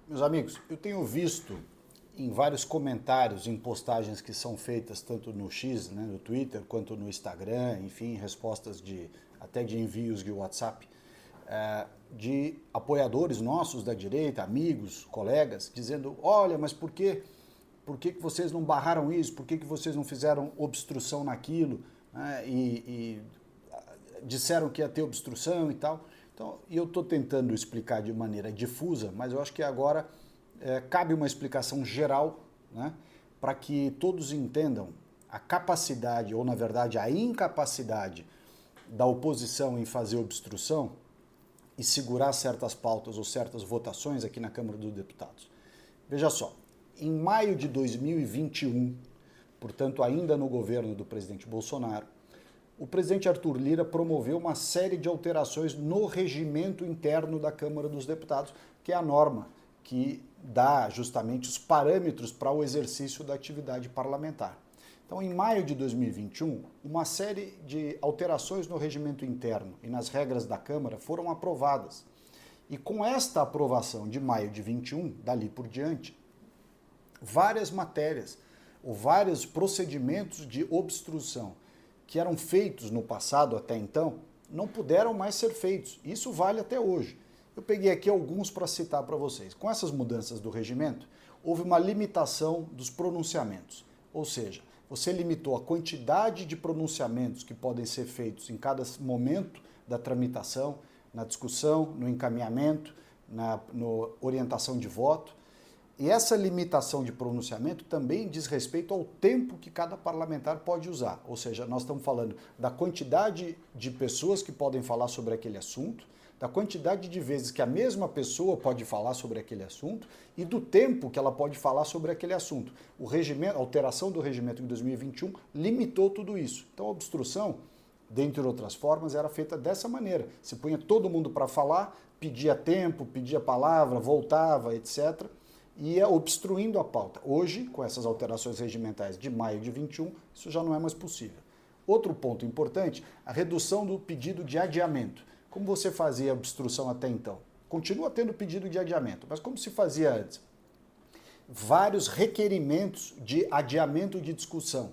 Meus amigos, eu tenho visto em vários comentários, em postagens que são feitas tanto no X, né, no Twitter, quanto no Instagram, enfim, respostas até de envios de WhatsApp, de apoiadores nossos da direita, amigos, colegas, dizendo, olha, mas por que vocês não barraram isso? Por que vocês não fizeram obstrução naquilo? Né? E disseram que ia ter obstrução e tal. Então, eu estou tentando explicar de maneira difusa, mas eu acho que agora cabe uma explicação geral, né, para que todos entendam a capacidade, ou na verdade a incapacidade da oposição em fazer obstrução e segurar certas pautas ou certas votações aqui na Câmara dos Deputados. Veja só, em maio de 2021, portanto ainda no governo do presidente Bolsonaro, o presidente Arthur Lira promoveu uma série de alterações no regimento interno da Câmara dos Deputados, que é a norma que dá justamente os parâmetros para o exercício da atividade parlamentar. Então, em maio de 2021, uma série de alterações no regimento interno e nas regras da Câmara foram aprovadas. E com esta aprovação de maio de 21, dali por diante, várias matérias ou vários procedimentos de obstrução que eram feitos no passado até então, não puderam mais ser feitos. Isso vale até hoje. Eu peguei aqui alguns para citar para vocês. Com essas mudanças do regimento, houve uma limitação dos pronunciamentos. Ou seja, você limitou a quantidade de pronunciamentos que podem ser feitos em cada momento da tramitação, na discussão, no encaminhamento, na orientação de voto. E essa limitação de pronunciamento também diz respeito ao tempo que cada parlamentar pode usar. Ou seja, nós estamos falando da quantidade de pessoas que podem falar sobre aquele assunto, da quantidade de vezes que a mesma pessoa pode falar sobre aquele assunto e do tempo que ela pode falar sobre aquele assunto. A alteração do regimento de 2021 limitou tudo isso. Então a obstrução, dentre outras formas, era feita dessa maneira. Se punha todo mundo para falar, pedia tempo, pedia palavra, voltava, etc., ia obstruindo a pauta. Hoje, com essas alterações regimentais de maio de 21, isso já não é mais possível. Outro ponto importante, a redução do pedido de adiamento. Como você fazia obstrução até então? Continua tendo pedido de adiamento, mas como se fazia antes? Vários requerimentos de adiamento de discussão.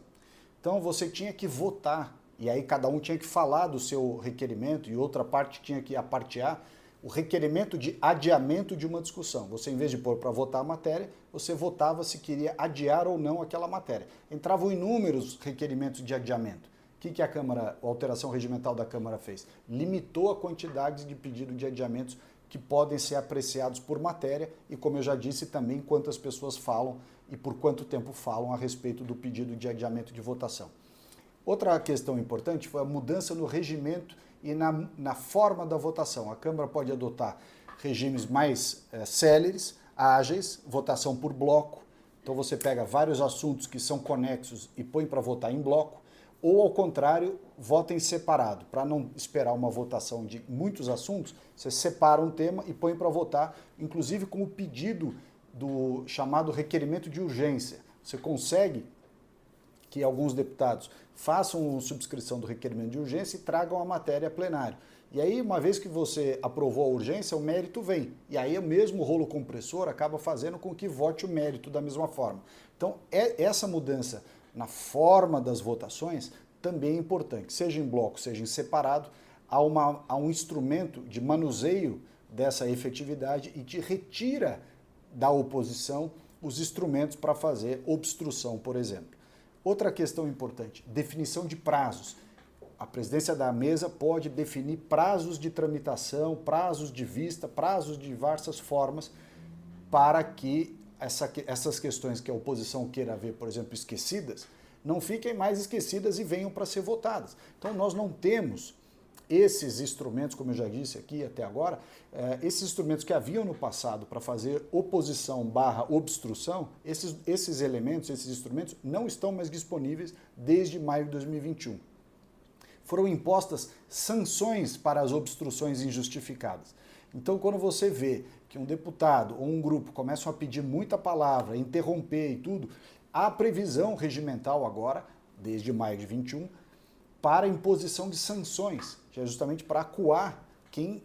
Então você tinha que votar, e aí cada um tinha que falar do seu requerimento e outra parte tinha que apartear o requerimento de adiamento de uma discussão. Você, em vez de pôr para votar a matéria, você votava se queria adiar ou não aquela matéria. Entravam inúmeros requerimentos de adiamento. O que a alteração regimental da Câmara fez? Limitou a quantidade de pedido de adiamentos que podem ser apreciados por matéria e, como eu já disse, também quantas pessoas falam e por quanto tempo falam a respeito do pedido de adiamento de votação. Outra questão importante foi a mudança no regimento e na forma da votação. A Câmara pode adotar regimes mais céleres, ágeis, votação por bloco. Então você pega vários assuntos que são conexos e põe para votar em bloco, ou ao contrário, vota em separado. Para não esperar uma votação de muitos assuntos, você separa um tema e põe para votar, inclusive com o pedido do chamado requerimento de urgência. Você consegue que alguns deputados façam subscrição do requerimento de urgência e tragam a matéria a plenário. E aí, uma vez que você aprovou a urgência, o mérito vem. E aí, o mesmo rolo compressor acaba fazendo com que vote o mérito da mesma forma. Então, essa mudança na forma das votações também é importante. Seja em bloco, seja em separado, há um instrumento de manuseio dessa efetividade e que retira da oposição os instrumentos para fazer obstrução, por exemplo. Outra questão importante, definição de prazos. A presidência da mesa pode definir prazos de tramitação, prazos de vista, prazos de diversas formas para que essas questões que a oposição queira ver, por exemplo, esquecidas, não fiquem mais esquecidas e venham para ser votadas. Então nós não temos esses instrumentos, como eu já disse aqui até agora, esses instrumentos que haviam no passado para fazer oposição / obstrução, esses elementos, esses instrumentos não estão mais disponíveis desde maio de 2021. Foram impostas sanções para as obstruções injustificadas. Então, quando você vê que um deputado ou um grupo começam a pedir muita palavra, interromper e tudo, há previsão regimental agora, desde maio de 21, para imposição de sanções, que é justamente para acuar quem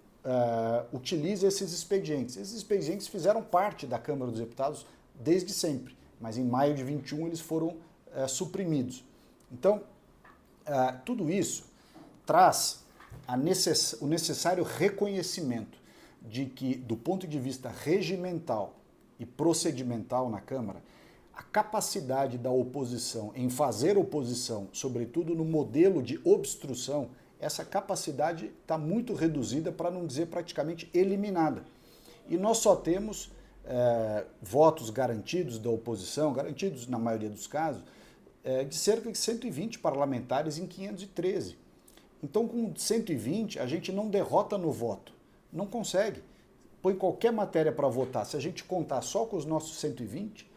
utiliza esses expedientes. Esses expedientes fizeram parte da Câmara dos Deputados desde sempre, mas em maio de 21 eles foram suprimidos. Então, tudo isso traz o necessário reconhecimento de que, do ponto de vista regimental e procedimental na Câmara, a capacidade da oposição em fazer oposição, sobretudo no modelo de obstrução, essa capacidade está muito reduzida, para não dizer praticamente eliminada. E nós só temos votos garantidos da oposição, garantidos na maioria dos casos, de cerca de 120 parlamentares em 513. Então, com 120, a gente não derrota no voto. Não consegue. Põe qualquer matéria para votar. Se a gente contar só com os nossos 120,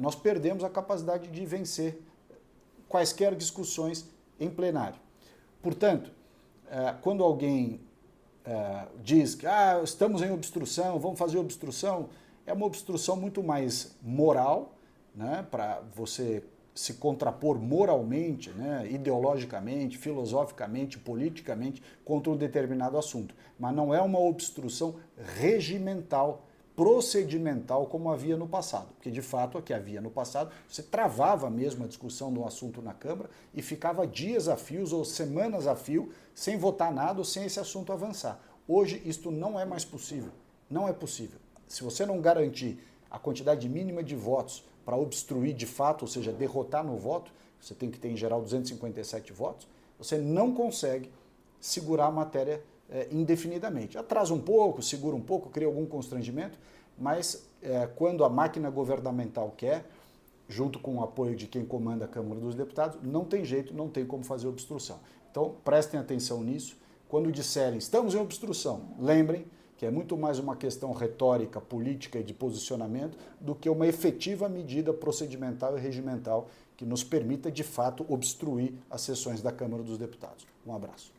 nós perdemos a capacidade de vencer quaisquer discussões em plenário. Portanto, quando alguém diz que estamos em obstrução, vamos fazer obstrução, é uma obstrução muito mais moral, né, para você se contrapor moralmente, né, ideologicamente, filosoficamente, politicamente contra um determinado assunto. Mas não é uma obstrução regimental, procedimental, como havia no passado. Porque, de fato, o que havia no passado, você travava mesmo a discussão de um assunto na Câmara e ficava dias a fios ou semanas a fio sem votar nada ou sem esse assunto avançar. Hoje, isto não é mais possível. Não é possível. Se você não garantir a quantidade mínima de votos para obstruir de fato, ou seja, derrotar no voto, você tem que ter em geral 257 votos, você não consegue segurar a matéria indefinidamente. Atrasa um pouco, segura um pouco, cria algum constrangimento, mas quando a máquina governamental quer, junto com o apoio de quem comanda a Câmara dos Deputados, não tem jeito, não tem como fazer obstrução. Então, prestem atenção nisso. Quando disserem estamos em obstrução, lembrem que é muito mais uma questão retórica, política e de posicionamento do que uma efetiva medida procedimental e regimental que nos permita, de fato, obstruir as sessões da Câmara dos Deputados. Um abraço.